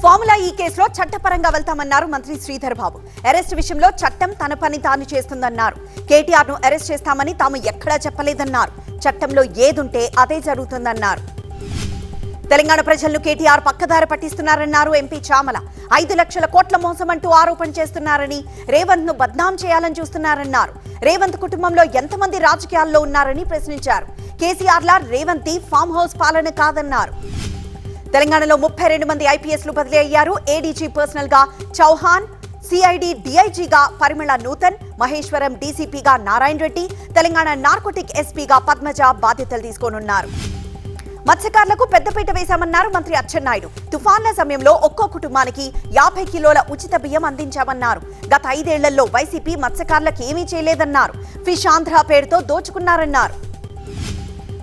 Formula ఈ కేసులో చట్టపరంగా వెళ్తామన్నారు మంత్రి శ్రీధర్ బాబు. అరెస్ట్ విషయంలో చట్టం తన పని తాను చేస్తుందన్నారు. కేటీఆర్ ను అరెస్ట్ చేస్తామని తాము ఎక్కడా చెప్పలేదన్నారు. చట్టంలో ఏదుంటే అదే జరుగుతుందన్నారు. తెలంగాణ ప్రజలను కేటీఆర్ పక్కదారి పట్టిస్తున్నారన్నారు ఎంపీ చామల. 5 లక్షల కోట్ల మోసం అంటూ ఆరోపణ చేస్తున్నారని, రేవంత్ ను బద్నాం చేయాలని చూస్తున్నారన్నారు. రేవంత్ కుటుంబంలో ఎంతమంది రాజకీయాల్లో ఉన్నారని ప్రశ్నించారు. కేసీఆర్ లా రేవంత్ ఫామ్ హౌస్ పాలన కాదన్నారు. తెలంగాణలో 32 మంది ఐపీఎస్లు బదిలీ అయ్యారు. ఏడీజీ పర్సనల్ గా చౌహాన్, సిఐడి డీఐజీగా పరిమళ నూతన్, మహేశ్వరం డీసీపీగా నారాయణ రెడ్డి, తెలంగాణ నార్కోటిక్ ఎస్పీగా పద్మజ బాధ్యతలు తీసుకోనున్నారు. మత్స్యకారులకు పెద్దపీట వేశామన్నారు మంత్రి అచ్చెన్నాయుడు. తుఫాన్ల సమయంలో ఒక్కో కుటుంబానికి 50 కిలోల ఉచిత బియ్యం అందించామన్నారు. గత 5 ఏళ్లలో వైసీపీ మత్స్యకారులకు ఏమీ చేయలేదన్నారు. ఫిష్ ఆంధ్ర పేరుతో దోచుకున్నారన్నారు.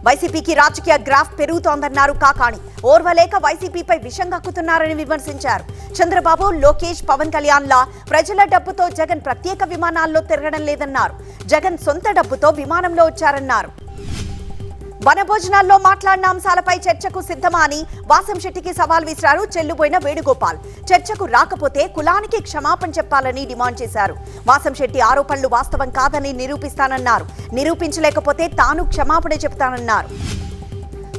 వైసీపీకి రాజకీయ గ్రాఫ్ పెరుగుతోందన్నారు కాకాణి. ఓర్వలేక వైసీపీపై విషం కక్కుతున్నారని విమర్శించారు. చంద్రబాబు, లోకేష్, పవన్ కళ్యాణ్ లా ప్రజల డబ్బుతో జగన్ ప్రత్యేక విమానాల్లో తిరగడం లేదన్నారు. జగన్ సొంత డబ్బుతో విమానంలో వచ్చారన్నారు. వనభోజనాల్లో మాట్లాడిన అంశాలపై చర్చకు సిద్ధమా అని వాసంశెట్టికి సవాల్ విసిరారు చెల్లుబోయిన వేణుగోపాల్. చర్చకు రాకపోతే కులానికి క్షమాపణ చెప్పాలని డిమాండ్ చేశారు. వాసంశెట్టి ఆరోపణలు వాస్తవం కాదని నిరూపిస్తానన్నారు. నిరూపించలేకపోతే తాను క్షమాపణ చెప్తానన్నారు.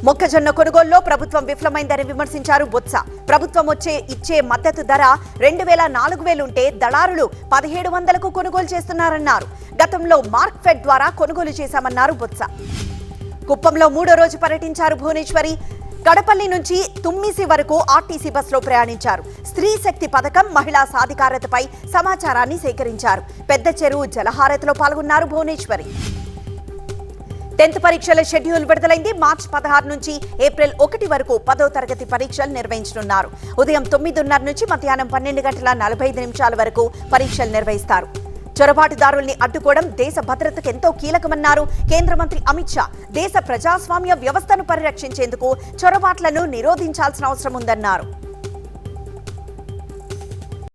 మొక్కజొన్న కొనుగోలులో ప్రభుత్వం విఫలమైందని విమర్శించారు బొత్స. ప్రభుత్వం ఇచ్చే మద్దతు ధర 2000-4000 ఉంటే దళారులు 1700కు కొనుగోలు చేస్తున్నారన్నారు. గతంలో మార్క్ ఫెడ్ ద్వారా కొనుగోలు చేశామన్నారు బొత్స. కుప్పంలో 3వ రోజు పర్యటించారు భువనేశ్వరి. కడపల్లి నుంచి తుమ్మిసి వరకు ఆర్టీసీ బస్సులో ప్రయాణించారు. స్త్రీ శక్తి పథకం, మహిళా సాధికారతపై సమాచారాన్ని సేకరించారు. పెద్ద చెరువు జలహారతిలో పాల్గొన్నారు భువనేశ్వరి. 10th పరీక్షల షెడ్యూల్ విడుదలైంది. మార్చి 16 నుంచి ఏప్రిల్ 1 వరకు 10వ తరగతి పరీక్షలు నిర్వహించనున్నారు. ఉదయం 9:30 నుంచి మధ్యాహ్నం 12:45 వరకు పరీక్షలు నిర్వహిస్తారు. చొరబాటుదారుల్ని అడ్డుకోవడం దేశ భద్రతకు ఎంతో కీలకమన్నారు కేంద్ర మంత్రి అమిత్ షా. దేశ ప్రజాస్వామ్య వ్యవస్థను పరిరక్షించేందుకు చొరబాట్లను నిరోధించాల్సిన అవసరం ఉందన్నారు.